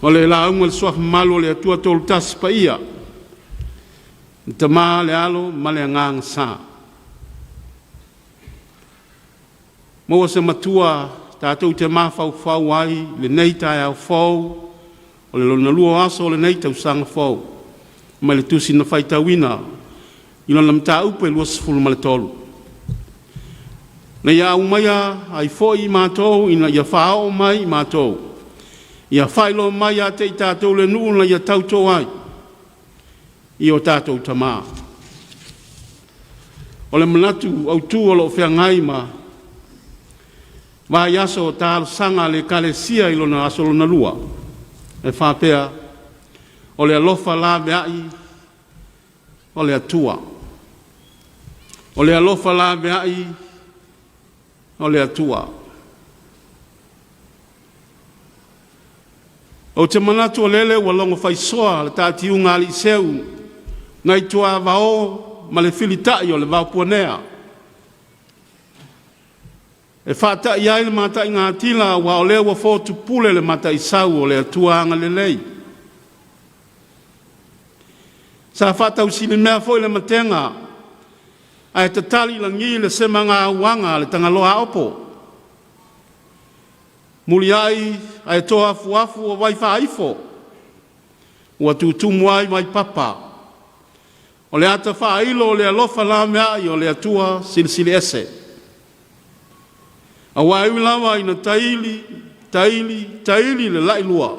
O le la unga le soaf malo le atua tolu tasi pa ia. Tama le alo ma le ngang sa. Mo se matua tātou te mawhau ai le nei tai au whau o le lona lua aso le nei tau sanga whau. Ma le tusi na whaita wina ina lam tā upe lua sifulu ma le tolu. Na ia umaya ai foi mātou ina ia whao mai mātou. Ia whailo mai a te i tātou le nuu na ia tautou ai. I o tātou tamā. O le manatu au tū o lo whea ngai ma. Vai aso o tālo sanga le kalesia i lona aso lona lua. E whapea o le alofa la beai o le atua. O le alofa la beai o le atua. O te manatu o lele ua longo whaisoa le tāti unga li seu ngai tua vao ma le filitai o le vao puanea. E whata i ai le mata i ngā tila wa o lea wa fōtu pule le mata i sau o le atua anga le lei. Sa whata usili mea foi le matenga ai te tali langi le sema ngā uanga le tangaloa opo. Muli ai toa afu o wai whaifo. Ua tutumu ai mai papa. O le ata whailo o le alofa la mea i o le atua silisili ese. A wai lawa ina taili le lailua.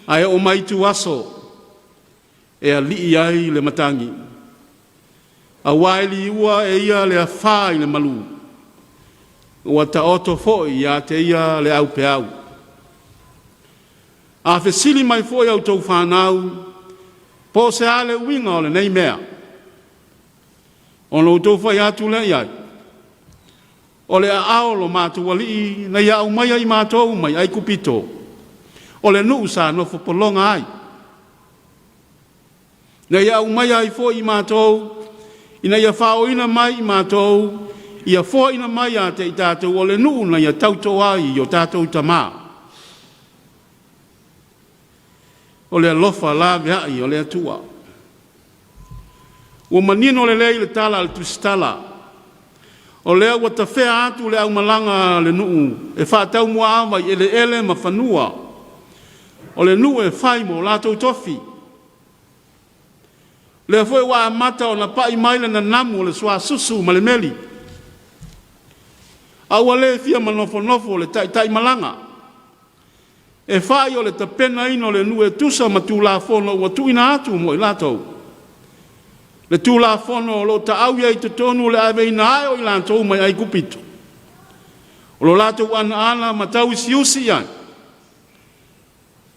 Ai o mai tu aso e a lii ai le matangi. A wai li ua e ia le awha i le malu. Ua ta oto foi ia te ia le au pe au. A fesili mai foi au tau whanau, po se ale winga o le nei mea. Ono tau whai atu le iai. O le ao lo mātua li na ia au mai ai mātou mai ai kupito. O le nuu sa nofo polonga ai. Na ia au mai ai foi i mātou, ina ia whao ina mai i mātou, ia fo ina mai a te i tātou o le nuu na ia tautou ai i o tātou tamā. O le alofa la veai o le atua. Ua manino le lei le tala le tusitala. O lea ua ta whea atu le au malanga le nuu. E whātau mua awai ele ma whanua. O le nuu e whai mo lātou tofi. Lea fwe wa amata o na pai maile na namu le swa susu ma le meli. Aua le fia manofo le tai malanga. E whai o le tapena ino le nuu e tusa ma tū la fono ua tuina atu mo i lātou. Le tū la fono lo ta au ia i te tonu le ave ina ai o i lātou mai ai kupito. O lo lātou ana matau isi usi ai.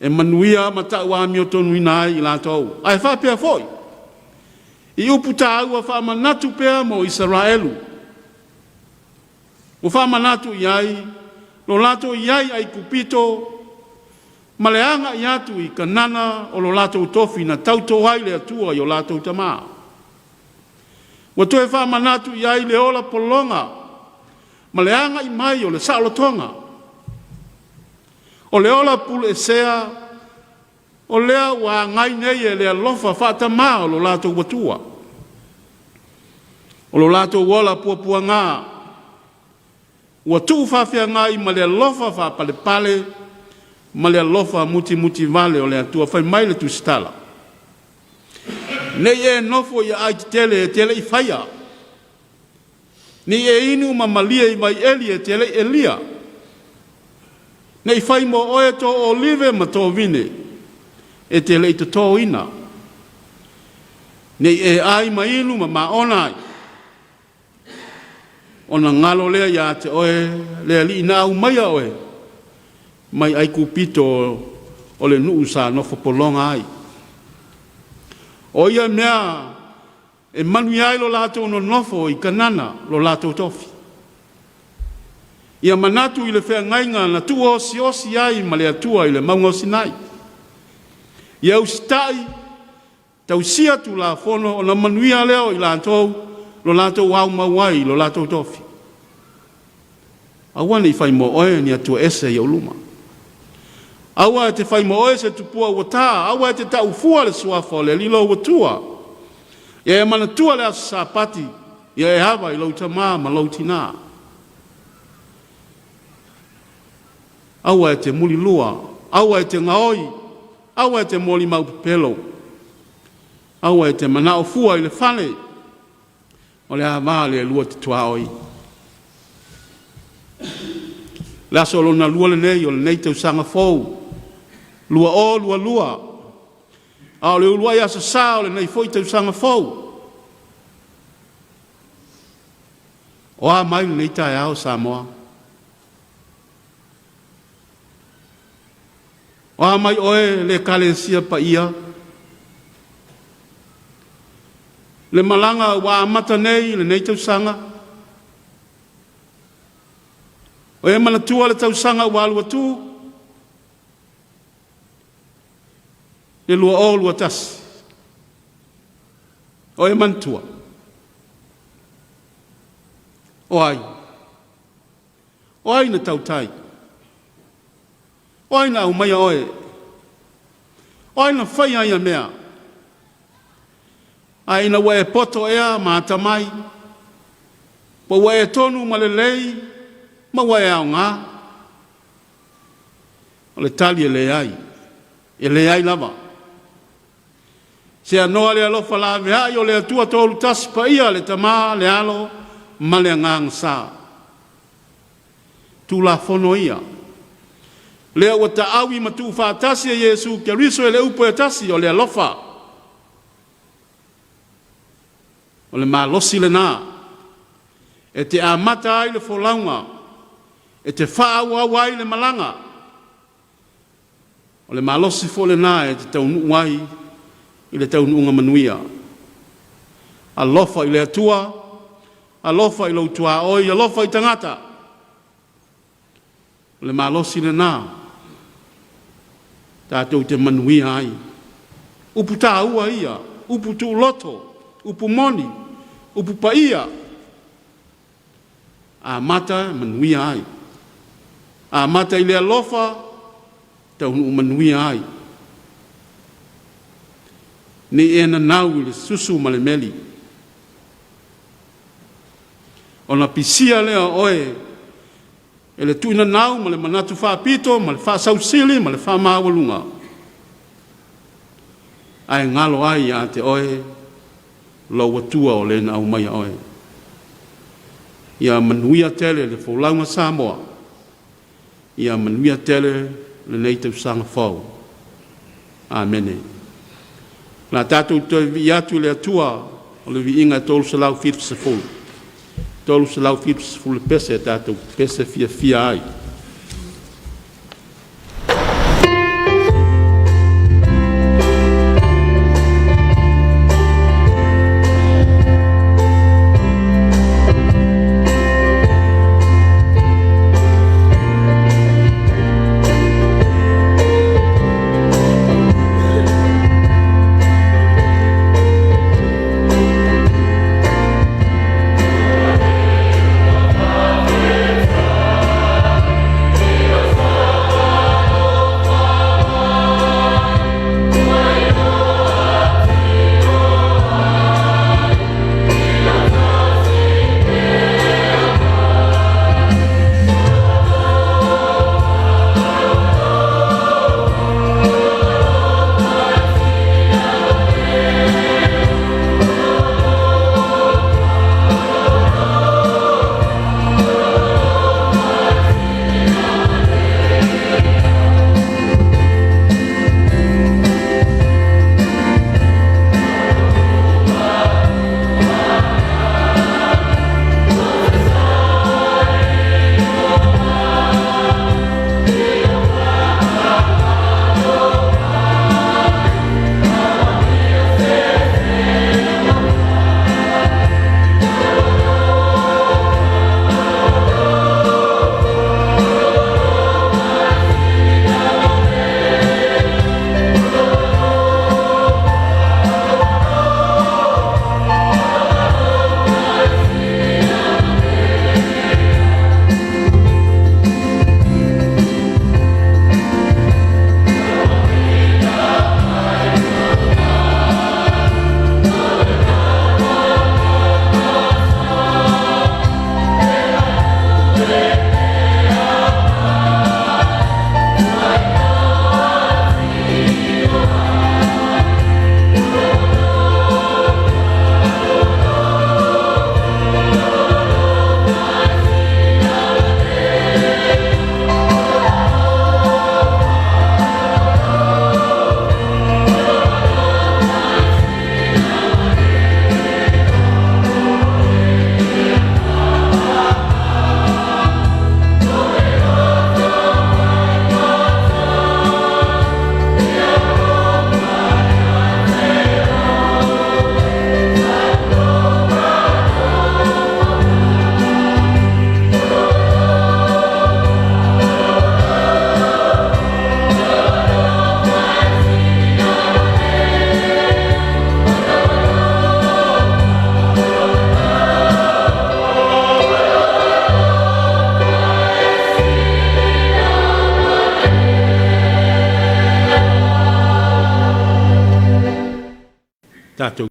E manuia matau ami o tonu ina ai i lātou. Ai whapea foi. I upu ta au a whamanatu pea mo Israelu. O whamanatu iai, lo lātou iai ai kupito, ma le anga i atu i kanana o lo lātou tofi na tauto ai le atua i o lātou tamā. Wa toe whamanatu iai le ola polonga, ma le anga i mai o le saolotonga. O le ola pule sea, o lea wa ngai nei e le alofa whatamā o lo lātou watua. O lo lātou wola puapua ngā, ua tuu whawhia ngai ma le alofa whapale, ma le alofa muti vale o le atua whai mai le tusitala. Nei e nofo ia ai tele i whaia. Nei e inu ma malia i mai eli e tele elia. Nei whai mo oe to olive ma to vine. E tele i to to ina. Nei e ai ma inu ma onai. Ona ngalo lea ia te oe, lea li ina au mai a oe. Mai ai kupito o le nuu sa nofo polonga ai. O ia mea, e manu iai lo lātou no nofo i kanana lo lātou tofi. Ia manatu i le whea ngainga na tu osi ai ma le atua i le maunga sinai. Ia usitai, tau sia tu la fono o na manuia leo i lātou, lo lātou wau mauai lo lātou tofi. Awane i whai mo oe ni atua ese i auluma. Aua e te whai moe se tupua ua tā, aua e te tau fua le suafa o le lilo ua tua. Ia e mana tua le asa sapati, ia e hawa i lau tamā ma lau tina. Aua e te muli lua, aua e te ngaoi, aua e te moli mau pelo. Aua e te manao fua i le whale, o le hawa le lua te tuaoi. Le aso lona lua le nei o le nei tau sanga fou. Lua o, lua lua. A o le ulua i asa sa o le nei foi tau sanga fou. O a mai le nei tae ao Samoa. O a mai oe le kalensia pa ia. Le malanga wa amata nei le nei tau sanga. O e mana tua le tau sanga wa lua tu. Le lua o lua tasi. O e mantua. O ai. O ai na tautai. O ai na umaya oe. O ai na whai ai a mea. Ai na wae poto ea ma atamai. Pa wae tonu ma le lei. Ma wae au ngā. O le tali e le ai. E le ai lava. Se anoa le alofa la vea o le atua tolu tasi pa ia le tamā le alo ma le ngang sa. Tu la fono ia. Le ua ta awi ma tu fa tasi a Yesu ke riso e le upo e tasi o le alofa. O le malosi le nā. E te amata ai le folaunga. E te wha wai le malanga. O le malosi fo le nā e te taunu wai i le taununga manuia. Alofa i le atua, alofa i lau tua oi, alofa i tangata. Le malosi le nā. Tātou te manuia ai. Upu tā ua ia, upu tu loto, upu moni, upu paia. A mata manuia ai. A mata i le alofa, taununga manuia ai. Ni e na nau i le susu ma le meli. O na pisia lea oe, e le tuina nau ma le manatu whaapito, ma le whaasausili, ma le whaamawalunga. Ai ngalo ai a te oe, lau atua o le na au mai oe. Ia manuia tele le whaulaunga Samoa. Ia manuia tele le neitau sanga whau. Amene. La tātou toi vi atu le atua o le vi inga tolu se lau fitu se fulu. Tolu se lau fitu se fulu pese tātou pese fia ai. tātou